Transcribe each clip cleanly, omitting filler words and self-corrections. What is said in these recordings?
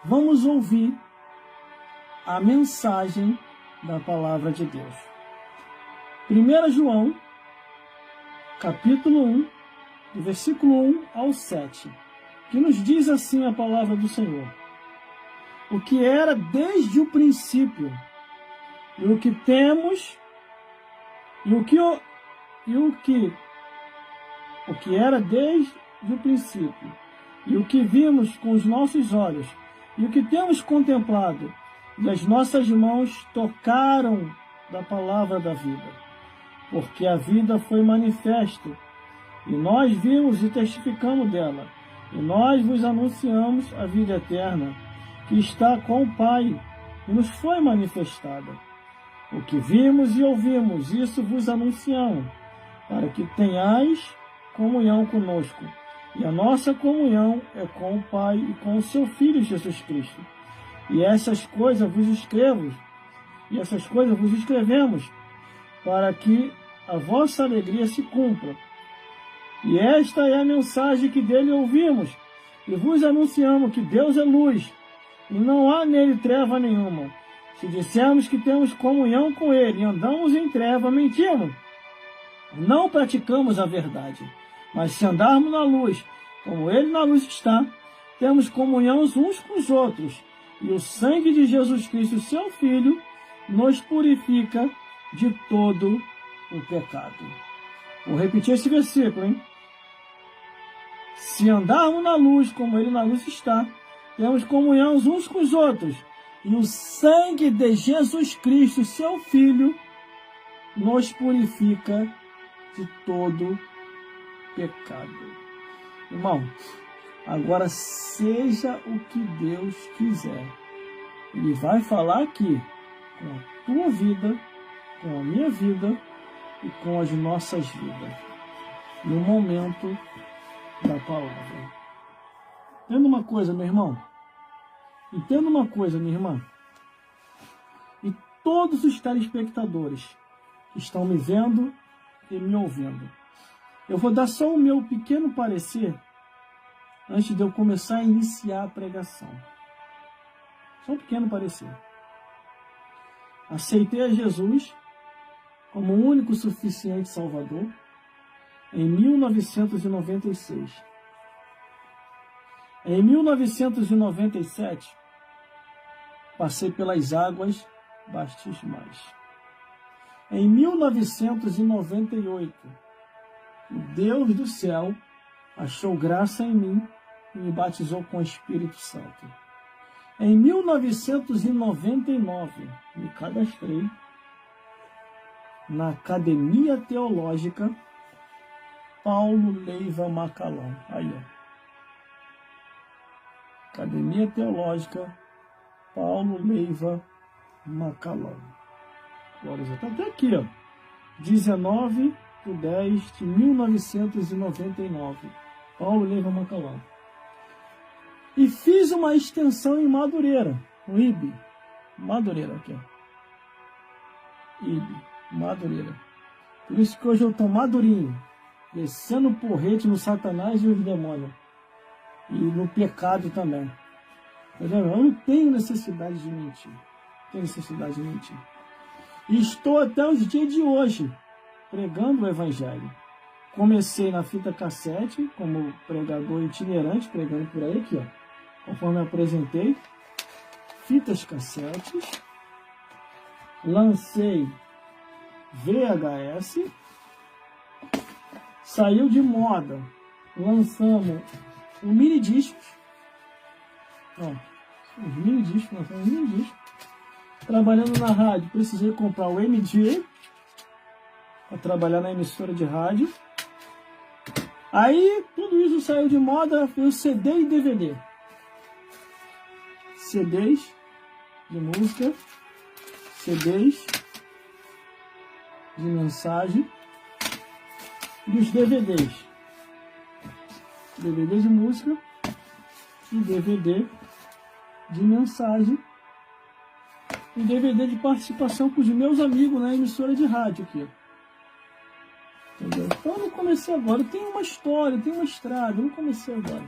vamos ouvir a mensagem da palavra de Deus. 1 João, capítulo 1, do versículo 1 ao 7, que nos diz assim a palavra do Senhor: o que era desde o princípio, e o que temos, o que era desde o princípio, e o que vimos com os nossos olhos, e o que temos contemplado, e as nossas mãos tocaram da palavra da vida. Porque a vida foi manifesta, e nós vimos e testificamos dela, e nós vos anunciamos a vida eterna, que está com o Pai, e nos foi manifestada. O que vimos e ouvimos, isso vos anunciamos, para que tenhais comunhão conosco. E a nossa comunhão é com o Pai e com o seu Filho Jesus Cristo. E essas coisas vos escrevemos, para que a vossa alegria se cumpra. E esta é a mensagem que dele ouvimos, e vos anunciamos que Deus é luz, e não há nele treva nenhuma. Se dissermos que temos comunhão com ele e andamos em treva, mentimos. Não praticamos a verdade. Mas se andarmos na luz, como ele na luz está, temos comunhão uns com os outros. E o sangue de Jesus Cristo, seu Filho, nos purifica de todo o pecado. Vou repetir esse versículo, hein? Se andarmos na luz, como ele na luz está, temos comunhão uns com os outros. E o sangue de Jesus Cristo, seu Filho, nos purifica de todo pecado. Irmão, agora seja o que Deus quiser. Ele vai falar aqui com a tua vida, com a minha vida e com as nossas vidas, no momento da palavra. Entenda uma coisa, meu irmão. Entenda uma coisa, minha irmã. E todos os telespectadores que estão me vendo e me ouvindo. Eu vou dar só o meu pequeno parecer antes de eu começar a iniciar a pregação. Só um pequeno parecer. Aceitei a Jesus como o único suficiente Salvador em 1996. Em 1997, passei pelas águas batismais. Em 1998, o Deus do céu achou graça em mim e me batizou com o Espírito Santo. Em 1999, me cadastrei na Academia Teológica Paulo Leiva Macalão. Aí, ó. Academia Teológica Paulo Leiva Macalão. Glória a Deus. Está até aqui, ó. 19/10/1999. Paulo Leiva Macalão. E fiz uma extensão em Madureira, no IB. Madureira, aqui, ó. IB, Madureira. Por isso que hoje eu estou madurinho, descendo o porrete no Satanás e os demônios. E no pecado também. Entendeu? Eu não tenho necessidade de mentir. E estou até os dias de hoje pregando o Evangelho. Comecei na fita cassete, como pregador itinerante, pregando por aí, aqui, ó. Conforme eu apresentei, fitas cassetes. Lancei VHS. Saiu de moda. Lançamos o mini discos. Ó, os mini discos, lançamos mini discos. Trabalhando na rádio, precisei comprar o MD para trabalhar na emissora de rádio. Aí, tudo isso saiu de moda, veio CD e DVD. CDs de música, CDs de mensagem e os DVDs. DVD de música e DVD de mensagem e DVD de participação com os meus amigos na emissora de rádio aqui. Entendeu? Então eu não comecei agora. Eu tenho uma história, eu tenho uma estrada. Eu não comecei agora.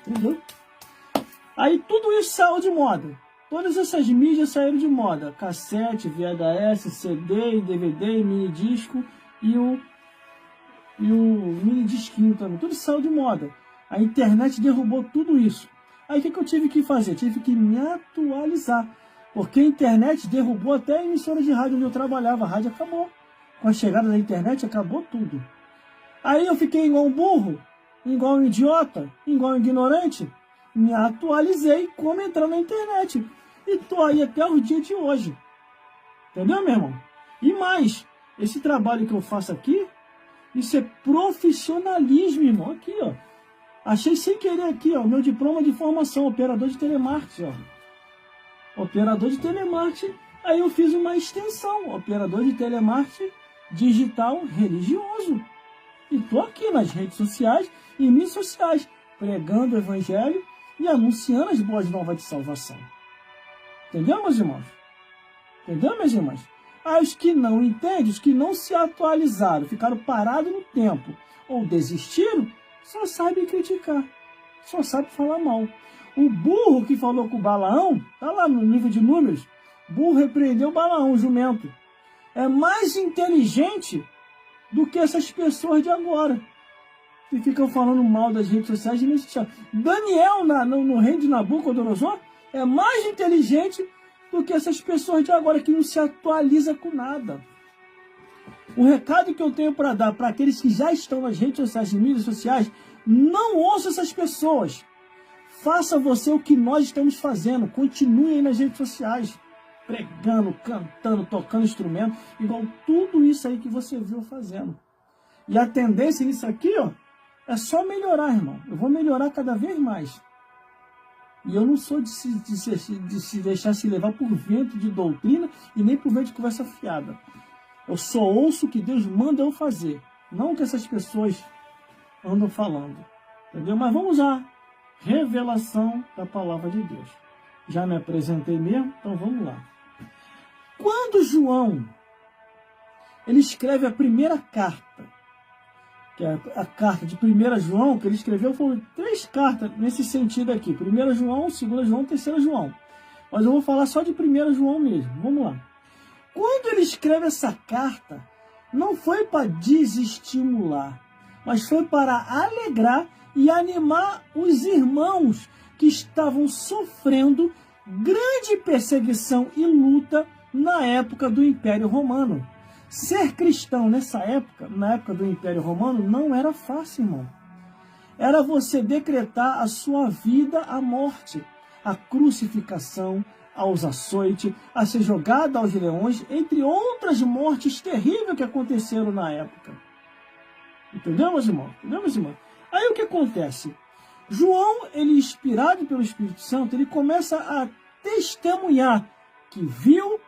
Entendeu? Aí tudo isso saiu de moda. Todas essas mídias saíram de moda. Cassete, VHS, CD, DVD, mini disco e o mini disquinho também. Tudo saiu de moda. A internet derrubou tudo isso. Aí o que eu tive que fazer? Tive que me atualizar. Porque a internet derrubou até a emissora de rádio onde eu trabalhava. A rádio acabou. Com a chegada da internet acabou tudo. Aí eu fiquei igual um burro, igual um idiota, igual um ignorante. Me atualizei como entrar na internet. E tô aí até o dia de hoje. Entendeu, meu irmão? E mais, esse trabalho que eu faço aqui, isso é profissionalismo, irmão. Aqui, ó. Achei sem querer aqui, ó, meu diploma de formação, operador de telemarketing, ó. Operador de telemarketing. Aí eu fiz uma extensão, operador de telemarketing digital religioso. E tô aqui nas redes sociais e mídias sociais, pregando o evangelho e anunciando as boas novas de salvação. Entendeu, meus irmãos? Entendeu, minhas irmãs? Aí os que não entendem, os que não se atualizaram, ficaram parados no tempo, ou desistiram, só sabem criticar, só sabem falar mal. O burro que falou com o Balaão, tá lá no livro de Números, burro repreendeu Balaão, o jumento. É mais inteligente do que essas pessoas de agora, que ficam falando mal das redes sociais. Daniel, no reino de Nabucodonosor, é mais inteligente do que essas pessoas de agora, que não se atualiza com nada. O recado que eu tenho para dar para aqueles que já estão nas redes sociais e mídias sociais, não ouça essas pessoas. Faça você o que nós estamos fazendo. Continue aí nas redes sociais, pregando, cantando, tocando instrumento, igual tudo isso aí que você viu fazendo. E a tendência nisso aqui, ó, é só melhorar, irmão. Eu vou melhorar cada vez mais. E eu não sou de se deixar se levar por vento de doutrina e nem por vento de conversa fiada. Eu só ouço o que Deus manda eu fazer, não o que essas pessoas andam falando. Entendeu? Mas vamos lá. Revelação da palavra de Deus. Já me apresentei mesmo, então vamos lá. Quando João ele escreve a primeira carta, que é a carta de 1 João, que ele escreveu, foram 3 cartas nesse sentido aqui. 1 João, 2 João, 3 João. Mas eu vou falar só de 1 João mesmo. Vamos lá. Quando ele escreve essa carta, não foi para desestimular, mas foi para alegrar e animar os irmãos que estavam sofrendo grande perseguição e luta na época do Império Romano. Ser cristão nessa época, na época do Império Romano, não era fácil, irmão. Era você decretar a sua vida à morte, à crucificação, aos açoites, a ser jogado aos leões, entre outras mortes terríveis que aconteceram na época. Entendeu, meus irmãos? Entendeu, meus irmãos? Aí o que acontece? João, ele inspirado pelo Espírito Santo, ele começa a testemunhar que viu,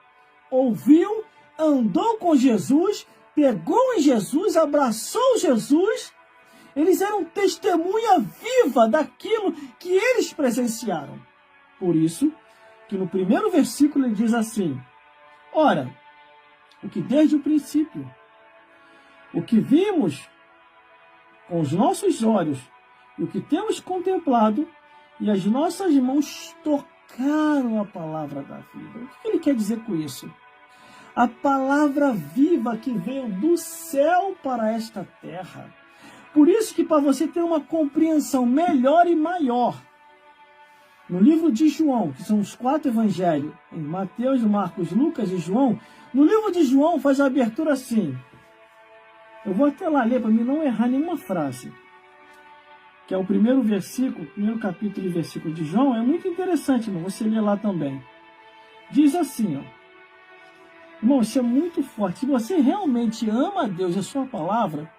ouviu, andou com Jesus, pegou em Jesus, abraçou Jesus. Eles eram testemunha viva daquilo que eles presenciaram. Por isso que no primeiro versículo ele diz assim: ora, o que desde o princípio, o que vimos com os nossos olhos e o que temos contemplado, e as nossas mãos tocaram a palavra da vida. O que ele quer dizer com isso? A palavra viva que veio do céu para esta terra. Por isso que, para você ter uma compreensão melhor e maior, no livro de João, que são os 4 evangelhos, em Mateus, Marcos, Lucas e João, no livro de João faz a abertura assim. Eu vou até lá ler para mim não errar nenhuma frase. Que é o primeiro versículo, primeiro capítulo e versículo de João. É muito interessante, irmão, você ler lá também. Diz assim, ó. Irmão, isso é muito forte. Se você realmente ama a Deus e a sua palavra,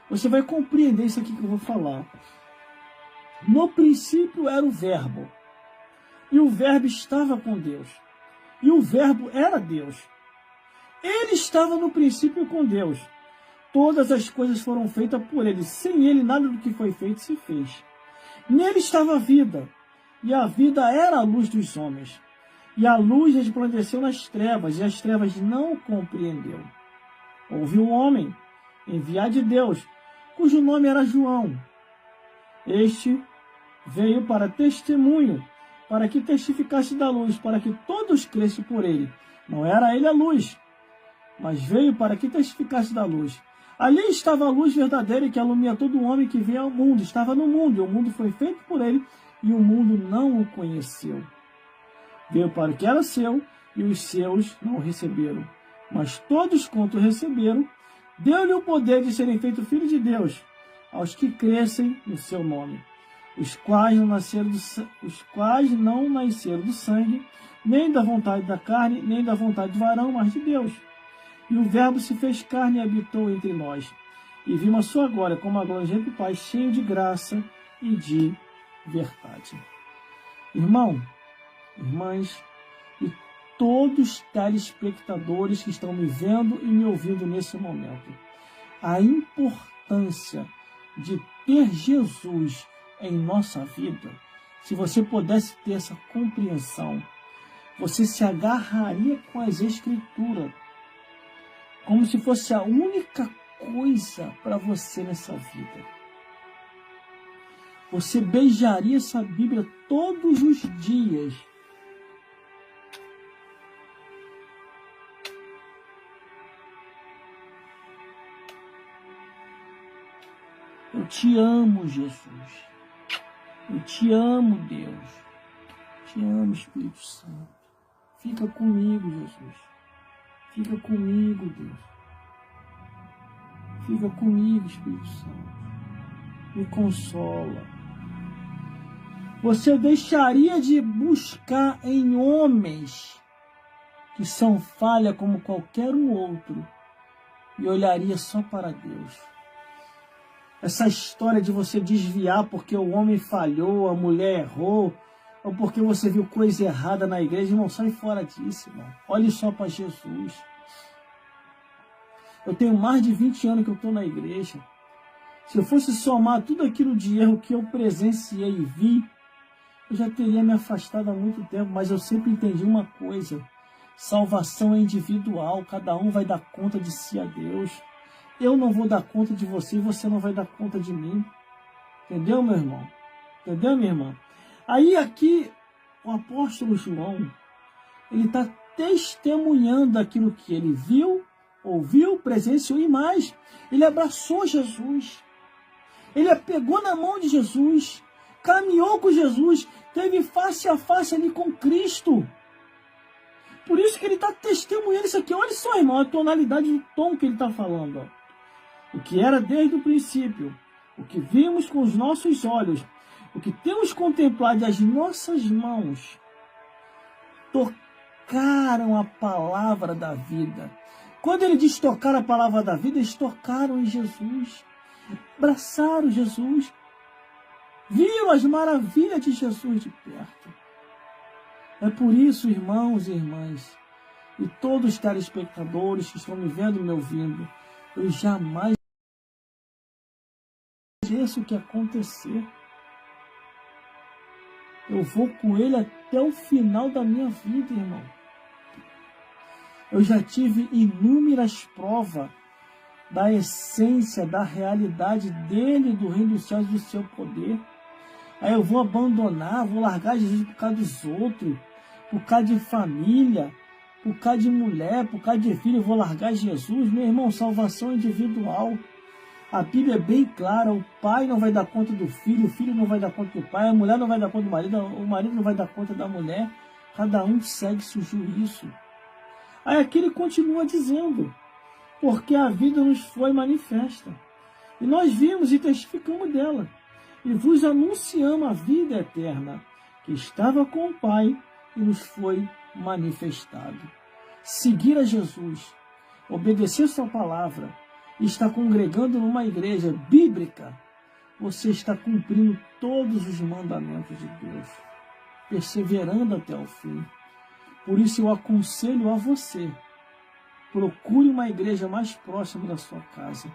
você vai compreender isso aqui que eu vou falar. No princípio era o Verbo, e o Verbo estava com Deus, e o Verbo era Deus. Ele estava no princípio com Deus. Todas as coisas foram feitas por ele. Sem ele, nada do que foi feito se fez. Nele estava a vida, e a vida era a luz dos homens. E a luz resplandeceu nas trevas, e as trevas não o compreendeu. Houve um homem, enviado de Deus, cujo nome era João. Este veio para testemunho, para que testificasse da luz, para que todos crescem por ele. Não era ele a luz, mas veio para que testificasse da luz. Ali estava a luz verdadeira que alumia todo homem que vem ao mundo. Estava no mundo, e o mundo foi feito por ele, e o mundo não o conheceu. Veio para o que era seu, e os seus não o receberam. Mas todos quanto receberam, deu-lhe o poder de serem feitos filhos de Deus, aos que crescem no seu nome, os quais não nasceram do sangue, nem da vontade da carne, nem da vontade do varão, mas de Deus. E o Verbo se fez carne e habitou entre nós. E vimos a sua glória como a glória do Pai, cheio de graça e de verdade. Irmão, irmãs, e todos os telespectadores que estão me vendo e me ouvindo nesse momento, a importância de ter Jesus em nossa vida, se você pudesse ter essa compreensão, você se agarraria com as Escrituras, como se fosse a única coisa para você nessa vida. Você beijaria essa Bíblia todos os dias. Eu te amo, Jesus. Eu te amo, Deus. Te amo, Espírito Santo. Fica comigo, Jesus. Fica comigo, Deus. Fica comigo, Espírito Santo. Me consola. Você deixaria de buscar em homens que são falha como qualquer um outro e olharia só para Deus. Essa história de você desviar porque o homem falhou, a mulher errou, ou porque você viu coisa errada na igreja, irmão, sai fora disso, irmão. Olhe só para Jesus. Eu tenho mais de 20 anos que eu estou na igreja. Se eu fosse somar tudo aquilo de erro que eu presenciei e vi, eu já teria me afastado há muito tempo, mas eu sempre entendi uma coisa: salvação é individual, cada um vai dar conta de si a Deus. Eu não vou dar conta de você e você não vai dar conta de mim. Entendeu, meu irmão? Entendeu, minha irmã? Aí aqui, o apóstolo João, ele está testemunhando aquilo que ele viu, ouviu, presenciou e mais. Ele abraçou Jesus. Ele pegou na mão de Jesus, caminhou com Jesus, teve face a face ali com Cristo. Por isso que ele está testemunhando isso aqui. Olha só, irmão, a tonalidade do tom que ele está falando. Ó. O que era desde o princípio, o que vimos com os nossos olhos, o que temos contemplado as nossas mãos, tocaram a palavra da vida. Quando ele diz tocar a palavra da vida, eles tocaram em Jesus, abraçaram Jesus, viram as maravilhas de Jesus de perto. É por isso, irmãos e irmãs, e todos os telespectadores que estão me vendo e me ouvindo, eu jamais esqueço o que acontecer. Eu vou com ele até o final da minha vida, irmão. Eu já tive inúmeras provas da essência, da realidade dele, do reino dos céus e do seu poder. Aí eu vou abandonar, vou largar Jesus por causa dos outros, por causa de família, por causa de mulher, por causa de filho, eu vou largar Jesus. Meu irmão, salvação individual. A Bíblia é bem clara: o pai não vai dar conta do filho, o filho não vai dar conta do pai, a mulher não vai dar conta do marido, o marido não vai dar conta da mulher. Cada um segue seu juízo. Aí aqui ele continua dizendo: porque a vida nos foi manifesta, e nós vimos e testificamos dela, e vos anunciamos a vida eterna, que estava com o Pai e nos foi manifestado. Seguir a Jesus, obedecer sua palavra, e estar congregando numa igreja bíblica, você está cumprindo todos os mandamentos de Deus, perseverando até o fim. Por isso eu aconselho a você: procure uma igreja mais próxima da sua casa,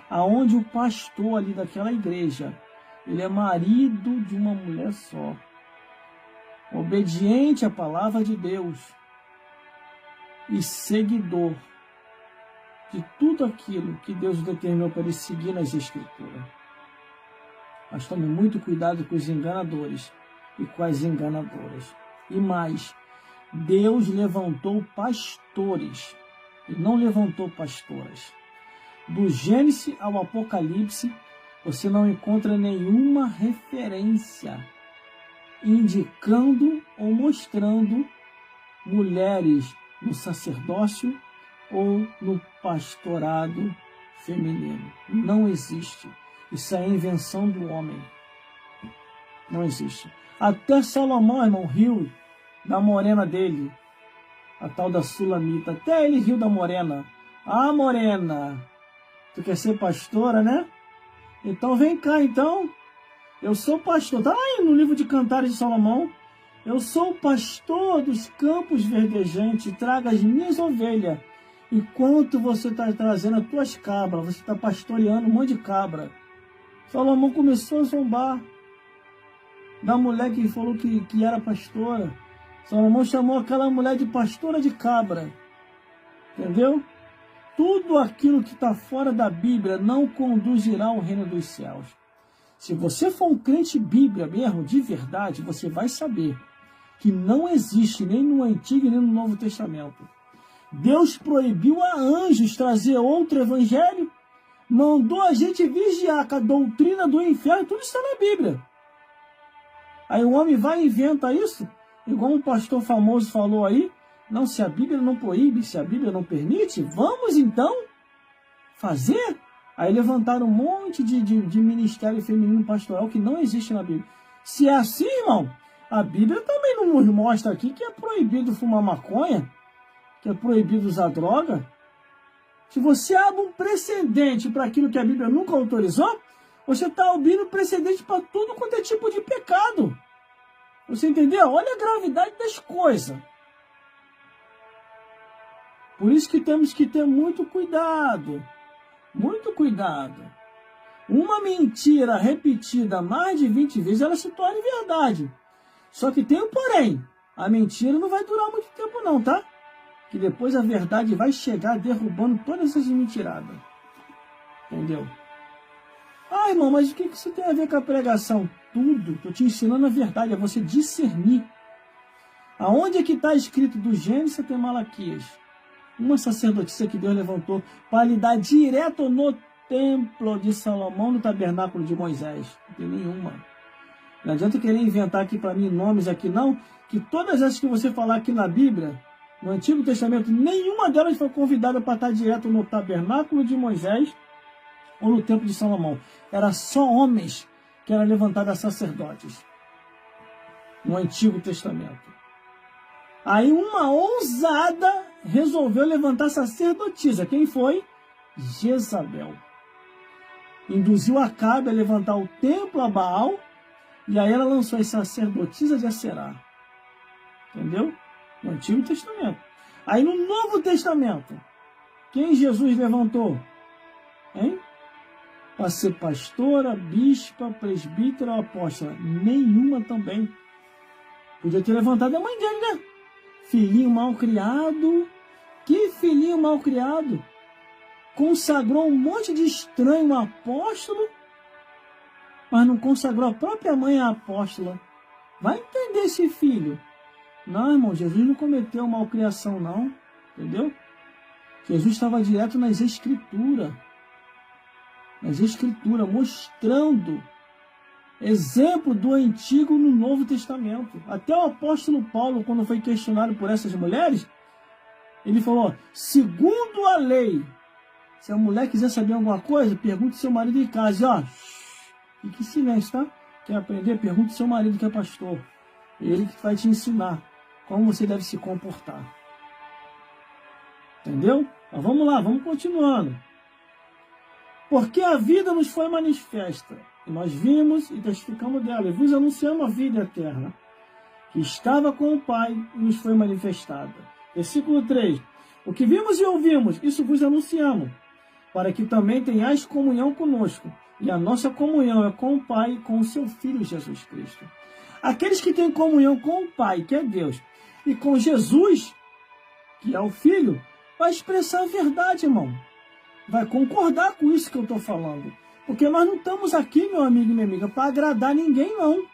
aonde o pastor ali daquela igreja, ele é marido de uma mulher só, obediente à palavra de Deus e seguidor de tudo aquilo que Deus determinou para ele seguir nas Escrituras. Mas tome muito cuidado com os enganadores, e com as enganadoras. E mais, Deus levantou pastores, Ele não levantou pastoras. Do Gênesis ao Apocalipse, você não encontra nenhuma referência indicando ou mostrando mulheres no sacerdócio ou no pastorado feminino. Não existe. Isso é invenção do homem. Não existe. Até Salomão, irmão, riu da morena dele, a tal da Sulamita. Até ele riu da morena. Ah, morena, tu quer ser pastora, né? Então vem cá, então. Eu sou pastor. Está aí no livro de Cantares de Salomão. Eu sou o pastor dos campos verdejantes. Traga as minhas ovelhas. Enquanto você está trazendo as tuas cabras, você está pastoreando um monte de cabra. Salomão começou a zombar da mulher que falou que era pastora. Salomão chamou aquela mulher de pastora de cabra. Entendeu? Tudo aquilo que está fora da Bíblia não conduzirá ao reino dos céus. Se você for um crente Bíblia mesmo, de verdade, você vai saber que não existe nem no Antigo nem no Novo Testamento. Deus proibiu a anjos trazer outro evangelho, mandou a gente vigiar com a doutrina do inferno, tudo está na Bíblia. Aí o homem vai e inventa isso, igual um pastor famoso falou aí, não, se a Bíblia não proíbe, se a Bíblia não permite, vamos então fazer. Aí levantaram um monte de ministério feminino pastoral que não existe na Bíblia. Se é assim, irmão, a Bíblia também não nos mostra aqui que é proibido fumar maconha, que é proibido usar droga. Se você abre um precedente para aquilo que a Bíblia nunca autorizou, você está abrindo precedente para tudo quanto é tipo de pecado. Você entendeu? Olha a gravidade das coisas. Por isso que temos que ter muito cuidado. Muito cuidado. Uma mentira repetida mais de 20 vezes, ela se torna verdade. Só que tem um porém. A mentira não vai durar muito tempo não, tá? Que depois a verdade vai chegar derrubando todas essas mentiradas. Entendeu? Ah, irmão, mas o que isso tem a ver com a pregação? Tudo. Estou te ensinando a verdade, é você discernir. Aonde é que está escrito do Gênesis até Malaquias? Uma sacerdotisa que Deus levantou para lidar direto no templo de Salomão, no tabernáculo de Moisés. Não tem nenhuma. Não adianta querer inventar aqui para mim nomes aqui não, que todas essas que você falar aqui na Bíblia, no Antigo Testamento, nenhuma delas foi convidada para estar direto no tabernáculo de Moisés ou no templo de Salomão. Era só homens que eram levantados a sacerdotes no Antigo Testamento. Aí uma ousada resolveu levantar sacerdotisa. Quem foi? Jezabel. Induziu Acabe a levantar o templo a Baal, e aí ela lançou as sacerdotisas de Aserá. Entendeu? No Antigo Testamento. Aí no Novo Testamento, quem Jesus levantou? Hein? Para ser pastora, bispa, presbítera ou apóstola? Nenhuma também. Podia ter levantado a mãe dele, né? Filhinho mal criado. Que filhinho mal criado? Consagrou um monte de estranho a apóstolo, mas não consagrou a própria mãe a apóstola. Vai entender esse filho. Não, irmão, Jesus não cometeu malcriação, não. Entendeu? Jesus estava direto nas Escrituras. Nas Escrituras, mostrando exemplo do Antigo no Novo Testamento. Até o apóstolo Paulo, quando foi questionado por essas mulheres, ele falou, segundo a lei, se a mulher quiser saber alguma coisa, pergunte ao seu marido em casa. E, ó, fique em silêncio, tá? Quer aprender? Pergunte ao seu marido que é pastor. Ele que vai te ensinar como você deve se comportar. Entendeu? Mas vamos lá, vamos continuando. Porque a vida nos foi manifesta, e nós vimos e testificamos dela, e vos anunciamos a vida eterna, que estava com o Pai e nos foi manifestada. Versículo 3. O que vimos e ouvimos, isso vos anunciamos, para que também tenhais comunhão conosco. E a nossa comunhão é com o Pai e com o seu Filho Jesus Cristo. Aqueles que têm comunhão com o Pai, que é Deus, e com Jesus, que é o Filho, vai expressar a verdade, irmão. Vai concordar com isso que eu estou falando. Porque nós não estamos aqui, meu amigo e minha amiga, para agradar ninguém, não.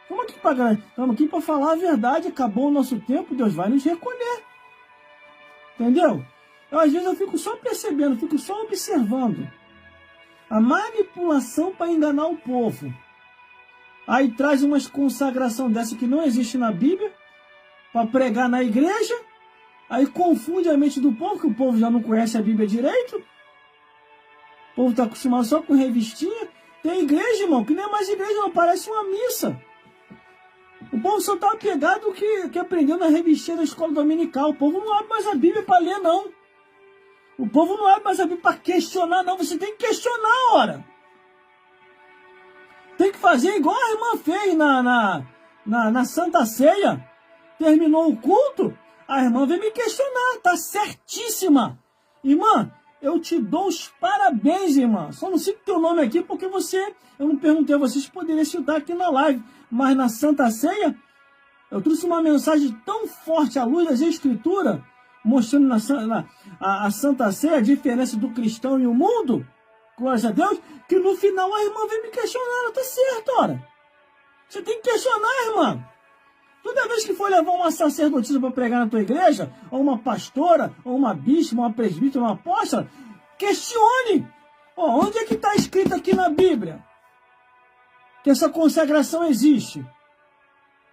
Estamos aqui para falar a verdade. Acabou o nosso tempo, Deus vai nos recolher. Entendeu? Às vezes eu fico só percebendo, fico só observando a manipulação para enganar o povo. Aí traz umas consagração dessa que não existe na Bíblia para pregar na igreja. Aí confunde a mente do povo, que o povo já não conhece a Bíblia direito. O povo está acostumado só com revistinha. Tem igreja, irmão, que nem é mais igreja, não, parece uma missa. O povo só está apegado que aprendeu na revistinha da escola dominical. O povo não abre mais a Bíblia para ler, não. O povo não abre mais a Bíblia para questionar, não. Você tem que questionar, ora. Tem que fazer igual a irmã fez na Santa Ceia. Terminou o culto, a irmã veio me questionar. Tá certíssima. Irmã, eu te dou os parabéns, irmã. Só não cito teu nome aqui porque eu não perguntei a você se poderia citar aqui na live. Mas na Santa Ceia, eu trouxe uma mensagem tão forte à luz das Escrituras, mostrando a Santa Ceia a diferença do cristão e o mundo, glórias a Deus, que no final a irmã veio me questionar. Ela tá certo, ora. Você tem que questionar, irmã. Toda vez que for levar uma sacerdotisa para pregar na tua igreja, ou uma pastora, ou uma bispa, uma presbítera, uma apóstola, questione. Onde é que está escrito aqui na Bíblia que essa consagração existe?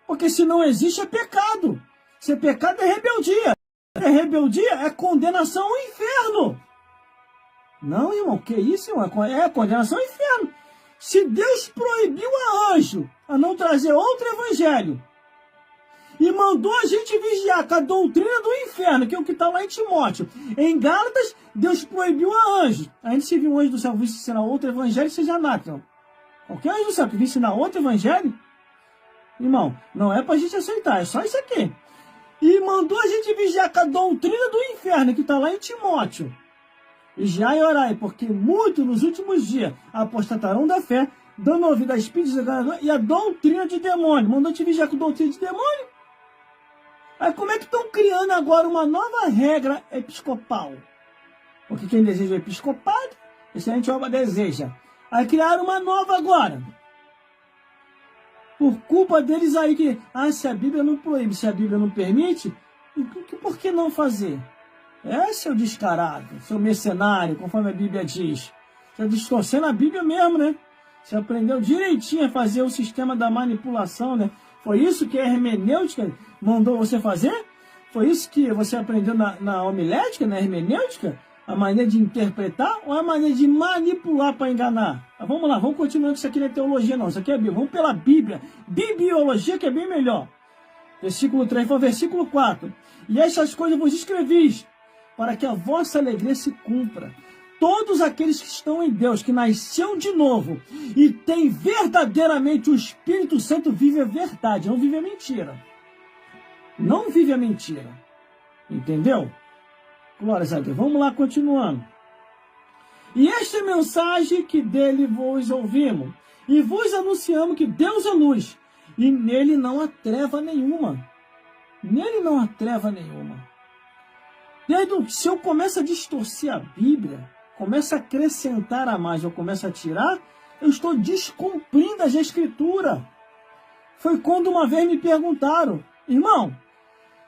Porque se não existe é pecado. Se é pecado é rebeldia. É rebeldia, é condenação ao inferno. Não, irmão, que isso, irmão? É condenação ao inferno. Se Deus proibiu a anjo a não trazer outro evangelho e mandou a gente vigiar com a doutrina do inferno, que é o que está lá em Timóteo, em Gálatas, Deus proibiu a anjo. A gente se viu um anjo do céu vir ensinar outro evangelho, seja anátema. Qualquer anjo do céu que vir ensinar outro evangelho, irmão, não é para a gente aceitar, é só isso aqui. E mandou a gente vigiar com a doutrina do inferno, que está lá em Timóteo. Vigiai e orai, porque muitos nos últimos dias apostatarão da fé, dando ouvido a espíritos enganadores e a doutrina de demônio. Mandou te vigiar com doutrina de demônio? Aí como é que estão criando agora uma nova regra episcopal? Porque quem deseja o episcopado, esse a gente deseja. Aí criaram uma nova agora. Por culpa deles aí que, se a Bíblia não proíbe, se a Bíblia não permite, por que não fazer? Seu descarado, seu mercenário, conforme a Bíblia diz. Você está distorcendo a Bíblia mesmo, né? Você aprendeu direitinho a fazer o sistema da manipulação, né? Foi isso que a hermenêutica mandou você fazer? Foi isso que você aprendeu na homilética, na hermenêutica? A maneira de interpretar ou a maneira de manipular para enganar? Vamos lá, vamos continuar, que isso aqui não é teologia não, isso aqui é Bíblia. Vamos pela Bíblia. Bibliologia, que é bem melhor. Versículo 3, foi versículo 4. E estas coisas vos escrevis, para que a vossa alegria se cumpra. Todos aqueles que estão em Deus, que nasceu de novo e tem verdadeiramente o Espírito Santo, vive a verdade, não vive a mentira. Não vive a mentira. Entendeu? Glórias a Deus. Vamos lá, continuando. E esta é a mensagem que dele vos ouvimos, e vos anunciamos que Deus é luz, e nele não há treva nenhuma. Nele não há treva nenhuma. Se eu começo a distorcer a Bíblia, começo a acrescentar a mais, eu começo a tirar, eu estou descumprindo as Escrituras. Foi quando uma vez me perguntaram, irmão,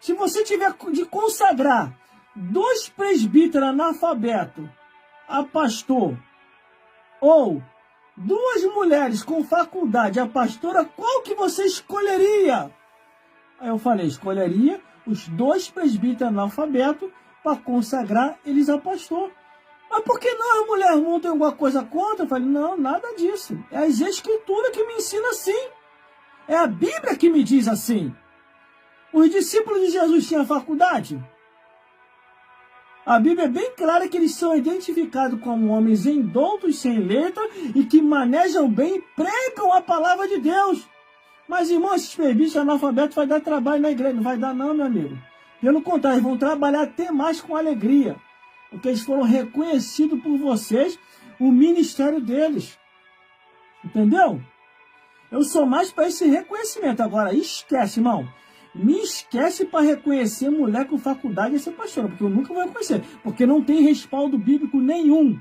se você tiver de consagrar 2 presbíteros analfabetos a pastor, ou 2 mulheres com faculdade a pastora, qual que você escolheria? Aí eu falei, escolheria os 2 presbíteros analfabetos para consagrar eles a pastor. Mas por que não as mulheres não têm alguma coisa contra? Eu falei, não, nada disso. É as Escrituras que me ensinam assim. É a Bíblia que me diz assim. Os discípulos de Jesus tinham faculdade? A Bíblia é bem clara que eles são identificados como homens indoutos, sem letra, e que manejam bem e pregam a palavra de Deus. Mas, irmão, esses presbíteros analfabetos vai dar trabalho na igreja. Não vai dar não, meu amigo. Pelo contrário, eles vão trabalhar até mais com alegria. Porque eles foram reconhecidos por vocês, o ministério deles. Entendeu? Eu sou mais para esse reconhecimento. Agora, esquece, irmão. Me esquece para reconhecer mulher com faculdade e ser pastora, porque eu nunca vou reconhecer, porque não tem respaldo bíblico nenhum,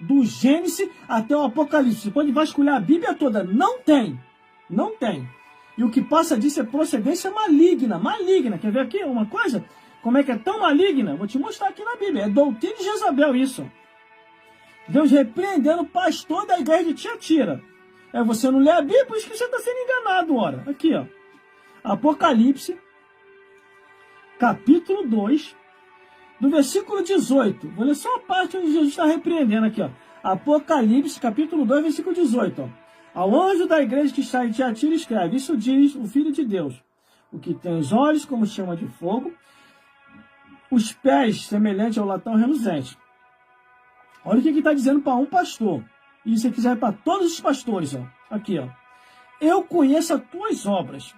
do Gênesis até o Apocalipse. Você pode vasculhar a Bíblia toda, não tem, não tem. E o que passa disso é procedência maligna. Maligna. Quer ver aqui uma coisa? Como é que é tão maligna? Vou te mostrar aqui na Bíblia. É doutrina de Jezabel isso. Deus repreendendo o pastor da igreja de Tiatira. É, você não lê a Bíblia, por isso que você está sendo enganado, ora. Aqui, ó. Apocalipse, capítulo 2, do versículo 18. Vou ler só a parte onde Jesus está repreendendo aqui, ó. Apocalipse, capítulo 2, versículo 18, ó. Ao anjo da igreja que está em Tiatira escreve: isso diz o Filho de Deus, o que tem os olhos como chama de fogo, os pés semelhantes ao latão reluzente. Olha o que está dizendo para um pastor. E se quiser para todos os pastores, ó. Aqui, ó. Eu conheço as tuas obras,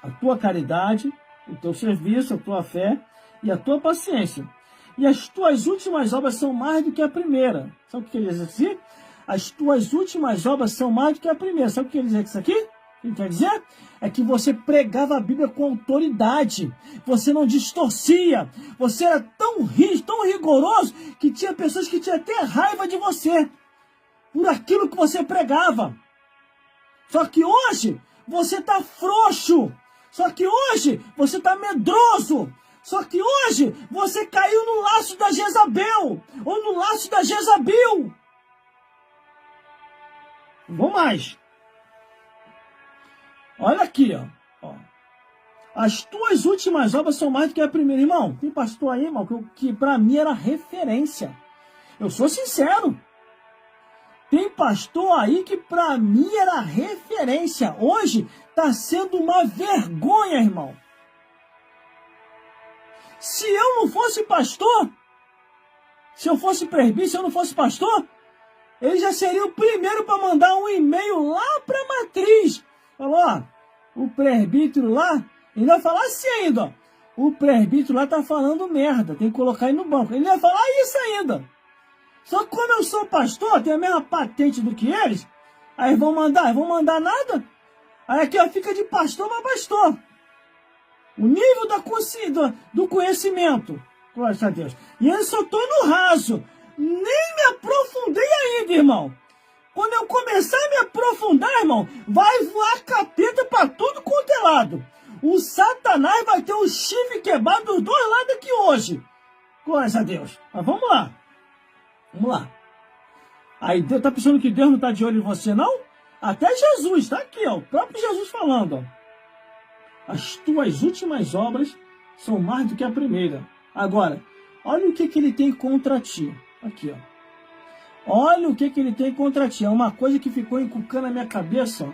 a tua caridade, o teu serviço, a tua fé e a tua paciência. E as tuas últimas obras são mais do que a primeira. Sabe o que ele diz assim? As tuas últimas obras são mais do que a primeira. Sabe o que ele diz isso aqui? Ele quer dizer? É que você pregava a Bíblia com autoridade. Você não distorcia. Você era tão rígido, tão rigoroso, que tinha pessoas que tinham até raiva de você por aquilo que você pregava. Só que hoje você está frouxo. Só que hoje você está medroso. Só que hoje você caiu no laço da Jezabel. Ou no laço da Jezabel. Vou mais. Olha aqui, ó. As tuas últimas obras são mais do que a primeira. Irmão, tem pastor aí, irmão, que para mim era referência. Eu sou sincero. Tem pastor aí que para mim era referência. Hoje está sendo uma vergonha, irmão. Se eu não fosse pastor, se eu fosse presbítero, se eu não fosse pastor, ele já seria o primeiro para mandar um e-mail lá para a matriz. Falou, ó, o presbítero lá, ainda vai falar assim ainda, ó. O presbítero lá tá falando merda, tem que colocar ele no banco. Ele vai falar isso ainda. Só que como eu sou pastor, tenho a mesma patente do que eles, aí vão mandar nada. Aí aqui ó, fica de pastor para pastor. O nível do conhecimento, glória a Deus. E eu só estou no raso, nem me aprofundei ainda, irmão. Quando eu começar a me aprofundar, irmão, vai voar capeta para tudo quanto é lado. O Satanás vai ter o chifre quebrado dos dois lados aqui hoje. Glória a Deus. Mas vamos lá. Vamos lá. Aí Deus tá pensando que Deus não está de olho em você, não? Até Jesus, está aqui, ó. O próprio Jesus falando, ó. As tuas últimas obras são mais do que a primeira. Agora, olha o que ele tem contra ti. Aqui, ó. Olha o que ele tem contra ti. É uma coisa que ficou encucando na minha cabeça, ó.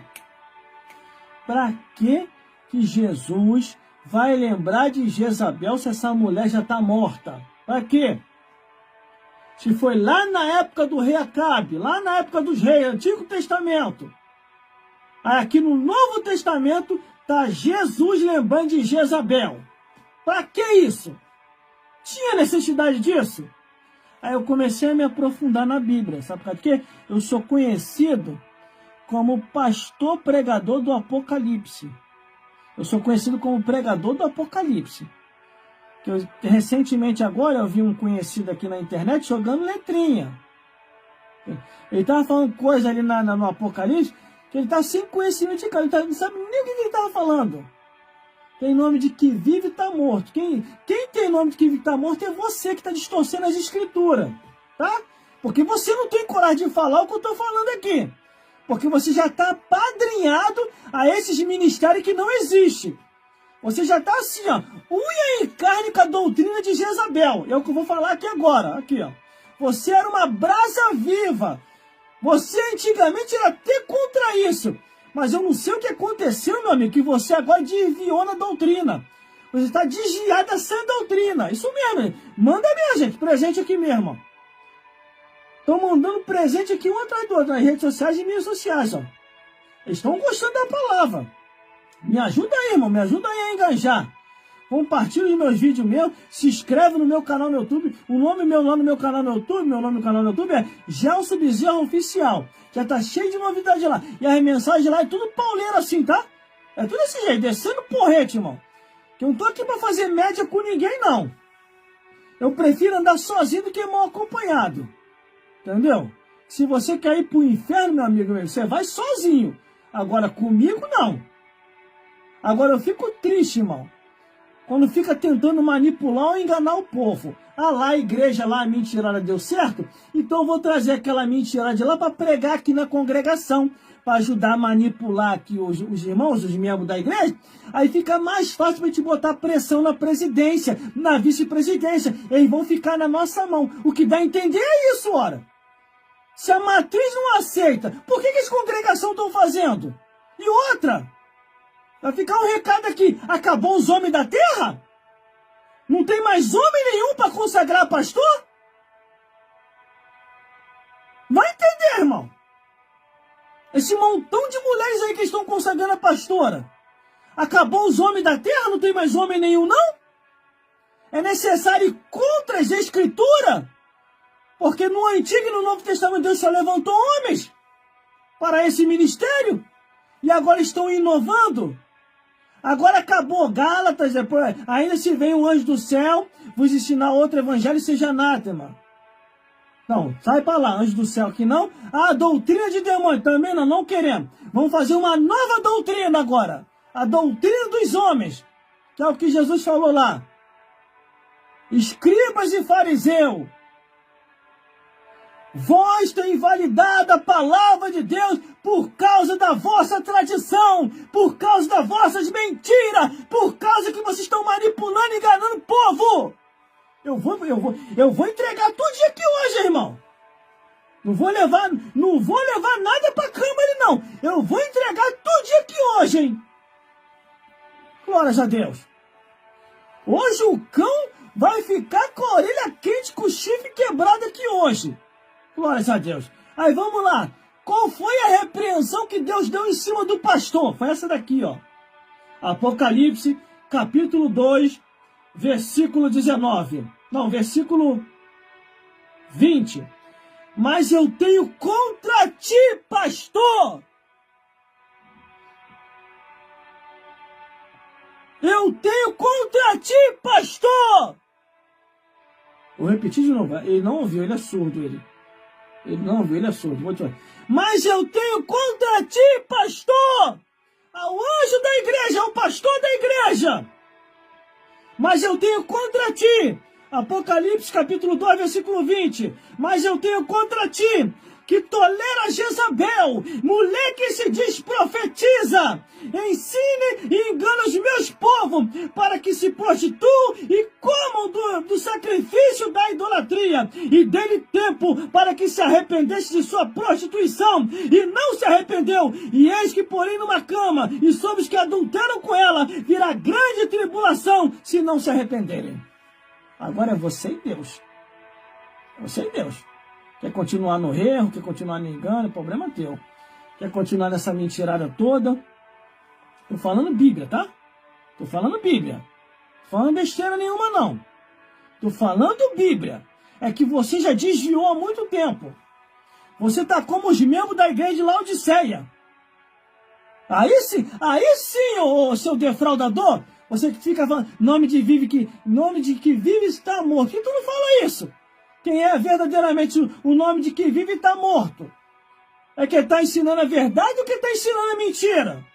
Para que Jesus vai lembrar de Jezabel se essa mulher já está morta? Para quê? Se foi lá na época do rei Acabe, lá na época dos reis, Antigo Testamento. Aí aqui no Novo Testamento está Jesus lembrando de Jezabel. Para que isso? Tinha necessidade disso? Aí eu comecei a me aprofundar na Bíblia. Sabe por quê? Eu sou conhecido como pastor pregador do Apocalipse. Eu sou conhecido como pregador do Apocalipse. Recentemente agora eu vi um conhecido aqui na internet jogando letrinha. Ele estava falando coisa ali no Apocalipse que ele está sem conhecimento de cara. Ele não sabe nem o que ele estava falando. Tem nome de que vive e está morto. Quem tem nome de que vive e está morto é você que está distorcendo as escrituras. Tá? Porque você não tem coragem de falar o que eu estou falando aqui. Porque você já está apadrinhado a esses ministérios que não existem. Você já está assim, ó, unha e carne com a doutrina de Jezabel. É o que eu vou falar aqui agora. Aqui, ó. Você era uma brasa viva. Você antigamente era até contra isso. Mas eu não sei o que aconteceu, meu amigo, que você agora desviou na doutrina. Você está desviado dessa doutrina. Isso mesmo. Manda mesmo, gente. Presente aqui mesmo. Estão mandando presente aqui um atrás do outro nas redes sociais e mídias sociais, ó. Eles estão gostando da palavra. Me ajuda aí, irmão. Me ajuda aí a engajar. Compartilha os meus vídeos meus. Se inscreve no meu canal no YouTube. O nome meu lá no meu canal no YouTube. Meu nome no canal no YouTube é Gelson Bezerra Oficial. Já tá cheio de novidade lá. E as mensagens lá é tudo pauleiro assim, tá? É tudo desse jeito. Descendo porrete, irmão. Que eu não tô aqui pra fazer média com ninguém, não. Eu prefiro andar sozinho do que mal acompanhado. Entendeu? Se você quer ir pro inferno, meu amigo, você vai sozinho. Agora, comigo, não. Agora eu fico triste, irmão, quando fica tentando manipular ou enganar o povo. Ah, lá a igreja, lá a mentirada deu certo, então eu vou trazer aquela mentirada de lá para pregar aqui na congregação, para ajudar a manipular aqui os irmãos, os membros da igreja. Aí fica mais fácil para a gente botar pressão na presidência, na vice-presidência. Eles vão ficar na nossa mão. O que dá a entender é isso, ora. Se a matriz não aceita, por que as congregações estão fazendo? E outra, vai ficar um recado aqui, acabou os homens da terra? Não tem mais homem nenhum para consagrar pastor? Vai entender, irmão. Esse montão de mulheres aí que estão consagrando a pastora. Acabou os homens da terra? Não tem mais homem nenhum, não? É necessário ir contra as escrituras? Porque no Antigo e no Novo Testamento Deus só levantou homens para esse ministério. E agora estão inovando. Agora acabou Gálatas, depois, ainda se vem um anjo do céu vos ensinar outro evangelho, seja anátema. Não, sai para lá, anjo do céu que não. A doutrina de demônio, também não queremos. Vamos fazer uma nova doutrina agora. A doutrina dos homens, que é o que Jesus falou lá. Escribas e fariseus, vós tem invalidado a palavra de Deus por causa da vossa tradição, por causa das vossas mentiras, por causa que vocês estão manipulando e enganando o povo. Eu vou entregar tudo aqui hoje, irmão. Não vou levar nada para a câmara, não. Eu vou entregar tudo aqui hoje, hein? Glórias a Deus. Hoje o cão vai ficar com a orelha quente, com o chifre quebrado aqui hoje. Glórias a Deus. Aí vamos lá. Qual foi a repreensão que Deus deu em cima do pastor? Foi essa daqui, ó. Apocalipse, capítulo 2, versículo 19. Não, versículo 20. Mas eu tenho contra ti, pastor. Eu tenho contra ti, pastor. Vou repetir de novo. Ele não ouviu, ele é surdo, ele. Ele não ouviu, ele é surdo. Vou te falar. Mas eu tenho contra ti, pastor, ao anjo da igreja, ao pastor da igreja. Mas eu tenho contra ti, Apocalipse capítulo 2, versículo 20. Mas eu tenho contra ti, que tolera Jezabel, mulher que se diz profetiza, ensine e engana os meus povos, para que se prostituam e comam do sacrifício da idolatria, e dê-lhe tempo para que se arrependesse de sua prostituição, e não se arrependeu, e eis que porém numa cama, e sobre os que adulteram com ela, virá grande tribulação, se não se arrependerem. Agora é você e Deus. Você e Deus. Quer continuar no erro, quer continuar no engano, problema teu. Quer continuar nessa mentirada toda? Tô falando Bíblia, tá? Tô falando Bíblia. Tô falando besteira nenhuma, não. Tô falando Bíblia. É que você já desviou há muito tempo. Você tá como os membros da igreja de Laodiceia. Aí sim, ô seu defraudador, você que fica falando, nome de que vive está morto. Por que tu não fala isso? Quem é verdadeiramente o nome de que vive está morto? É quem está ensinando a verdade ou quem está ensinando a mentira?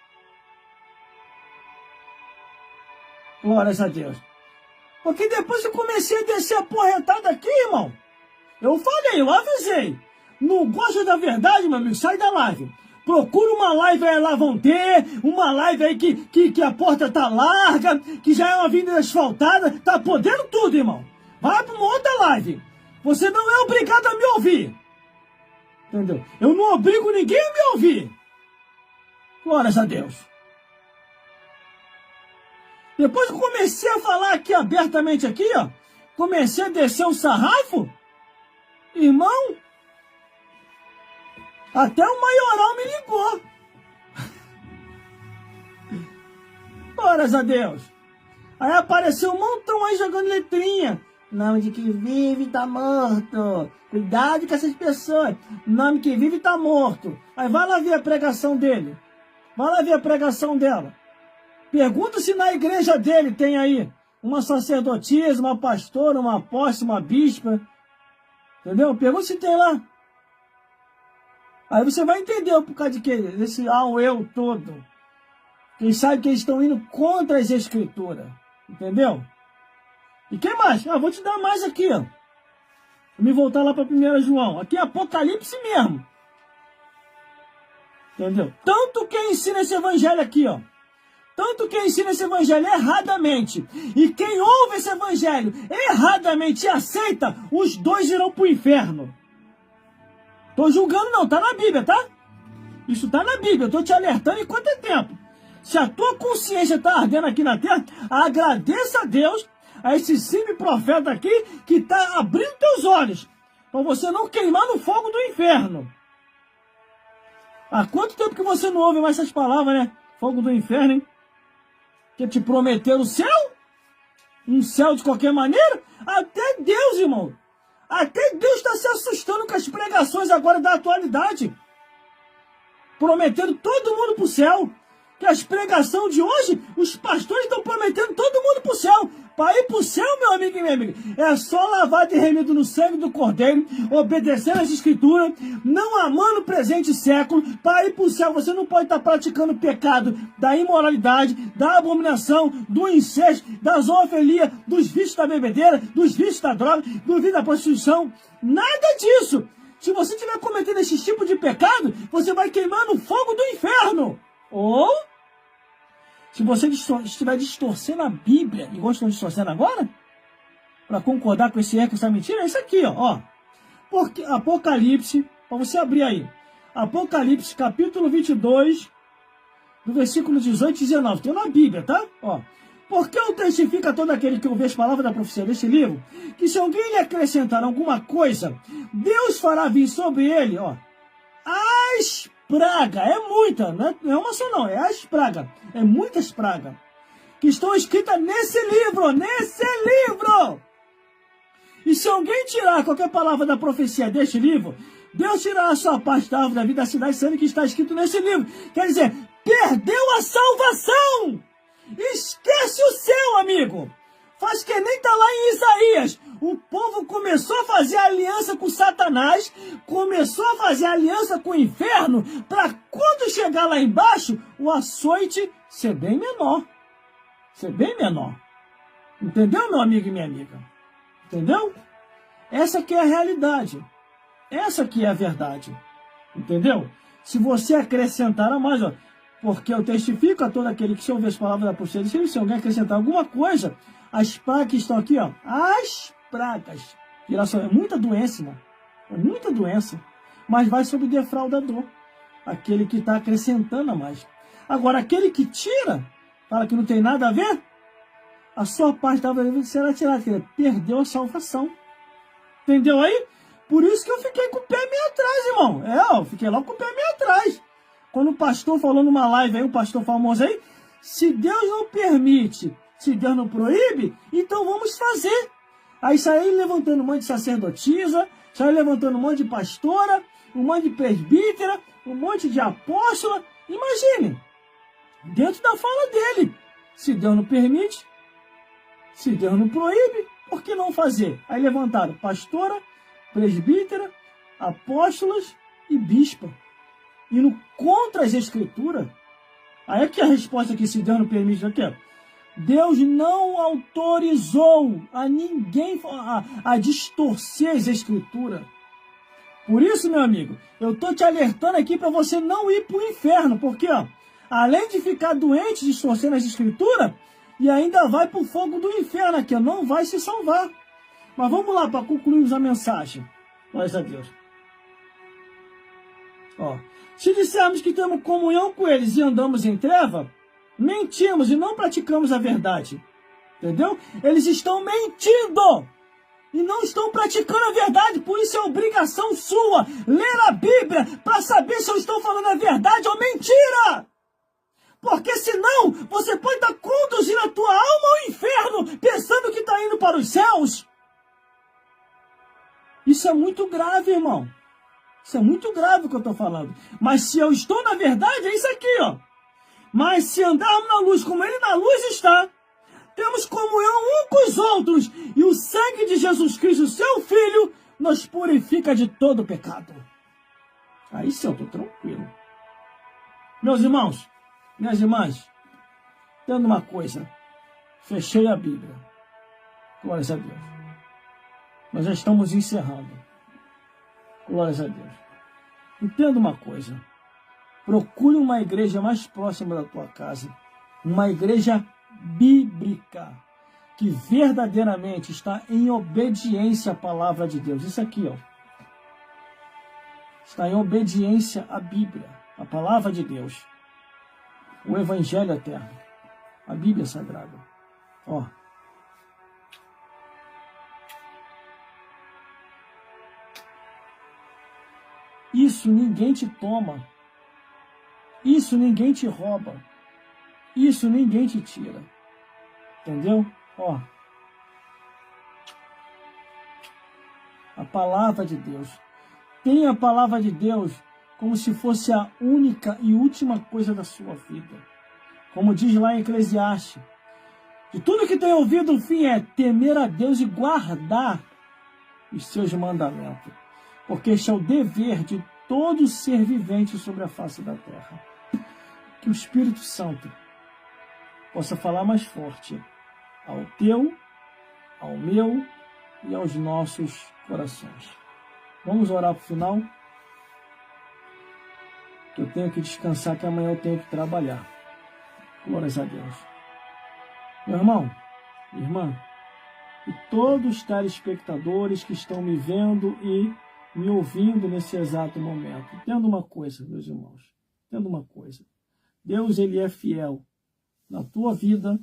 Glórias a Deus. Porque depois eu comecei a descer a porretada aqui, irmão. Eu falei, eu avisei. Não gosta da verdade, meu amigo? Sai da live. Procura uma live aí, lá vão ter. Uma live aí que a porta tá larga, que já é uma avenida asfaltada. Tá podendo tudo, irmão. Vai para uma outra live. Você não é obrigado a me ouvir. Entendeu? Eu não obrigo ninguém a me ouvir. Glórias a Deus. Depois que eu comecei a falar aqui abertamente aqui, ó. Comecei a descer o sarrafo. Irmão. Até o maioral me ligou. Glórias a Deus. Aí apareceu um montão aí jogando letrinha. Nome de que vive está morto. Cuidado com essas pessoas. Nome que vive está morto. Aí vai lá ver a pregação dele. Vai lá ver a pregação dela. Pergunta se na igreja dele tem aí uma sacerdotisa, uma pastora, uma apóstola, uma bispa. Entendeu? Pergunta se tem lá. Aí você vai entender por causa de que esse eu todo. Quem sabe que eles estão indo contra as Escrituras. Entendeu? E quem mais? Vou te dar mais aqui, ó. Vou me voltar lá para 1 João. Aqui é Apocalipse mesmo. Entendeu? Tanto quem ensina esse evangelho aqui, ó. Tanto quem ensina esse evangelho erradamente. E quem ouve esse evangelho erradamente e aceita, os dois irão para o inferno. Tô julgando não, tá na Bíblia, tá? Isso tá na Bíblia, eu tô te alertando enquanto é tempo. Se a tua consciência está ardendo aqui na terra, agradeça a Deus, a esse simples profeta aqui, que está abrindo teus olhos, para você não queimar no fogo do inferno. Há quanto tempo que você não ouve mais essas palavras, né? Fogo do inferno, hein? Que te prometeram o céu? Um céu de qualquer maneira? Até Deus, irmão. Até Deus está se assustando com as pregações agora da atualidade. Prometendo todo mundo para o céu. Que as pregações de hoje, os pastores estão prometendo todo mundo para o céu. Para ir para o céu, meu amigo e minha amiga, é só lavar de remido no sangue do Cordeiro, obedecendo as Escrituras, não amando o presente século. Para ir para o céu, você não pode estar praticando o pecado da imoralidade, da abominação, do incesto, da zoofilia, dos vícios da bebedeira, dos vícios da droga, do vício da prostituição. Nada disso. Se você estiver cometendo esse tipo de pecado, você vai queimar no fogo do inferno. Ou, se você estiver distorcendo a Bíblia, igual estão distorcendo agora, para concordar com esse erro, com essa mentira, é isso aqui, ó. Porque Apocalipse, para você abrir aí, Apocalipse capítulo 22, do versículo 18 e 19, tem na Bíblia, tá? Ó. Porque eu testifico a todo aquele que ouve as palavras da profecia deste livro, que se alguém lhe acrescentar alguma coisa, Deus fará vir sobre ele, ó, as pragas, é muita, não é uma só não, é as pragas, é muitas pragas, que estão escritas nesse livro, E se alguém tirar qualquer palavra da profecia deste livro, Deus tirará a sua parte da árvore da vida da cidade santa que está escrito nesse livro. Quer dizer, perdeu a salvação! Esquece o céu, amigo! Faz que nem está lá em Isaías. O povo começou a fazer aliança com Satanás, começou a fazer aliança com o inferno, para quando chegar lá embaixo, o açoite ser bem menor. Ser bem menor. Entendeu, meu amigo e minha amiga? Entendeu? Essa aqui é a realidade. Essa aqui é a verdade. Entendeu? Se você acrescentar a mais, ó, porque eu testifico a todo aquele que se ouvir as palavras da profecia, se alguém acrescentar alguma coisa, as pragas que estão aqui, ó, as pragas. É muita doença, irmão. É muita doença. Mas vai sobre o defraudador. Aquele que está acrescentando a mais. Agora, aquele que tira, fala que não tem nada a ver, a sua parte será tirada. Ele perdeu a salvação. Entendeu aí? Por isso que eu fiquei com o pé meio atrás, irmão. Eu fiquei logo com o pé meio atrás. Quando o pastor falou numa live aí, um pastor famoso aí, se Deus não permite, se Deus não proíbe, então vamos fazer. Aí saiu levantando um monte de sacerdotisa, saiu levantando um monte de pastora, um monte de presbítera, um monte de apóstola. Imagine, dentro da fala dele, se Deus não permite, se Deus não proíbe, por que não fazer? Aí levantaram pastora, presbítera, apóstolas e bispa. Indo contra as Escrituras. Aí é que a resposta aqui, se Deus não permite, aqui, ó. Deus não autorizou a ninguém a distorcer as Escrituras. Por isso, meu amigo, eu estou te alertando aqui para você não ir para o inferno. Porque, ó, além de ficar doente distorcendo as Escrituras, e ainda vai para o fogo do inferno aqui, ó, não vai se salvar. Mas vamos lá para concluirmos a mensagem. Glória a Deus. Ó, se dissermos que temos comunhão com eles e andamos em treva, mentimos e não praticamos a verdade. Entendeu? Eles estão mentindo e não estão praticando a verdade. Por isso é obrigação sua ler a Bíblia para saber se eu estou falando a verdade ou mentira. Porque senão você pode estar conduzindo a tua alma ao inferno pensando que está indo para os céus. Isso é muito grave, irmão. Isso é muito grave o que eu estou falando. Mas se eu estou na verdade, é isso aqui, ó. Mas se andarmos na luz como ele na luz está, temos comunhão um com os outros. E o sangue de Jesus Cristo, seu Filho, nos purifica de todo pecado. Aí sim eu estou tranquilo. Meus irmãos, minhas irmãs, Entenda uma coisa, fechei a Bíblia. Glórias a Deus. Nós já estamos encerrando. Glórias a Deus. Entenda uma coisa. Procure uma igreja mais próxima da tua casa. Uma igreja bíblica. Que verdadeiramente está em obediência à palavra de Deus. Isso aqui, ó. Está em obediência à Bíblia. A palavra de Deus. O Evangelho eterno. A Bíblia Sagrada. Ó. Isso ninguém te toma. Isso ninguém te rouba. Isso ninguém te tira. Entendeu? Ó. A palavra de Deus. Tenha a palavra de Deus como se fosse a única e última coisa da sua vida. Como diz lá em Eclesiastes. De tudo que tem ouvido, o fim é temer a Deus e guardar os seus mandamentos. Porque este é o dever de todo ser vivente sobre a face da terra. Que o Espírito Santo possa falar mais forte ao teu, ao meu e aos nossos corações. Vamos orar para o final? Que eu tenho que descansar, que amanhã eu tenho que trabalhar. Glórias a Deus. Meu irmão, irmã, e todos os telespectadores que estão me vendo e me ouvindo nesse exato momento. Entenda uma coisa, meus irmãos. Entenda uma coisa. Deus, Ele é fiel na tua vida,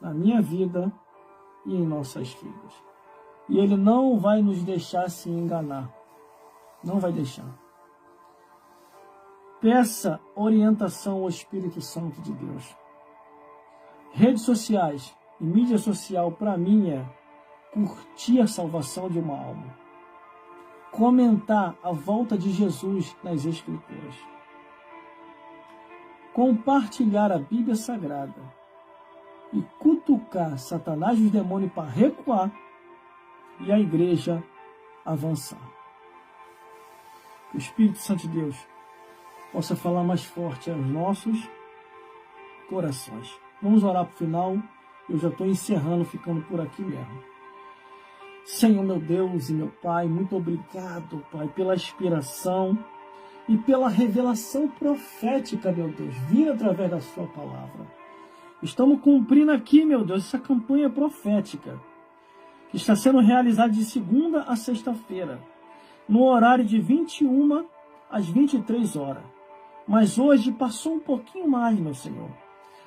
na minha vida e em nossas vidas. E Ele não vai nos deixar se enganar. Não vai deixar. Peça orientação ao Espírito Santo de Deus. Redes sociais e mídia social, para mim, é curtir a salvação de uma alma. Comentar a volta de Jesus nas Escrituras. Compartilhar a Bíblia Sagrada. E cutucar Satanás e os demônios para recuar e a igreja avançar. Que o Espírito Santo de Deus possa falar mais forte aos nossos corações. Vamos orar para o final. Eu já estou encerrando, ficando por aqui mesmo. Senhor, meu Deus e meu Pai, muito obrigado, Pai, pela inspiração e pela revelação profética, meu Deus, vinda através da sua palavra. Estamos cumprindo aqui, meu Deus, essa campanha profética, que está sendo realizada de segunda a sexta-feira, no horário de 21 às 23 horas. Mas hoje passou um pouquinho mais, meu Senhor,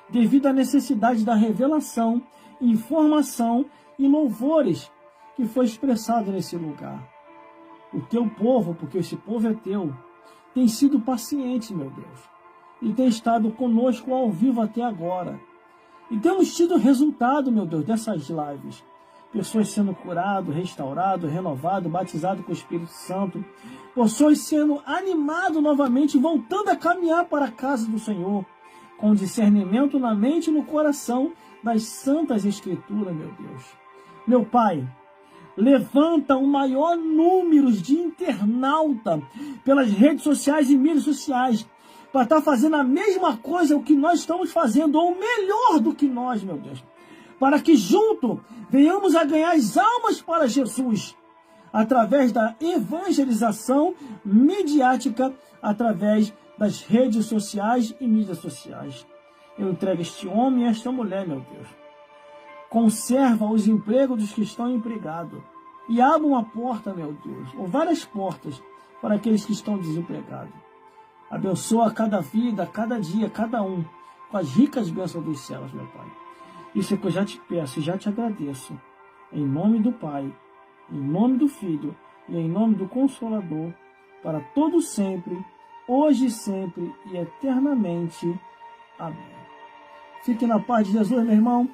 devido à necessidade da revelação, informação e louvores que foi expressado nesse lugar. O teu povo, porque esse povo é teu, tem sido paciente, meu Deus, e tem estado conosco ao vivo até agora. E temos tido resultado, meu Deus, dessas lives. Pessoas sendo curadas, restauradas, renovadas, batizadas com o Espírito Santo. Pessoas sendo animadas novamente, voltando a caminhar para a casa do Senhor, com discernimento na mente e no coração das santas Escrituras, meu Deus. Meu Pai, levanta o maior número de internautas pelas redes sociais e mídias sociais para estar fazendo a mesma coisa o que nós estamos fazendo, ou melhor do que nós, meu Deus. Para que junto venhamos a ganhar as almas para Jesus, através da evangelização midiática, através das redes sociais e mídias sociais. Eu entrego este homem e esta mulher, meu Deus. Conserva os empregos dos que estão empregados. E abra uma porta, meu Deus, ou várias portas, para aqueles que estão desempregados. Abençoa cada vida, cada dia, cada um, com as ricas bênçãos dos céus, meu Pai. Isso é que eu já te peço e já te agradeço. Em nome do Pai, em nome do Filho e em nome do Consolador, para todo sempre, hoje e sempre e eternamente. Amém. Fique na paz de Jesus, meu irmão.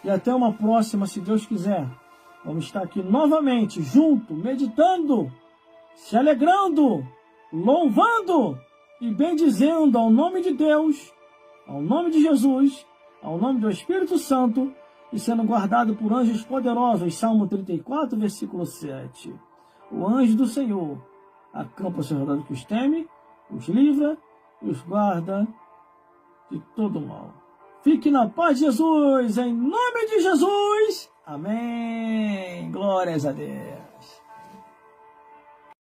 E até uma próxima, se Deus quiser. Vamos estar aqui novamente, junto, meditando, se alegrando, louvando e bendizendo ao nome de Deus, ao nome de Jesus, ao nome do Espírito Santo, e sendo guardado por anjos poderosos. Salmo 34, versículo 7. O anjo do Senhor acampa ao seu redor que os teme, os livra e os guarda. de todo mal. Fique na paz de Jesus, em nome de Jesus. Amém. Glórias a Deus.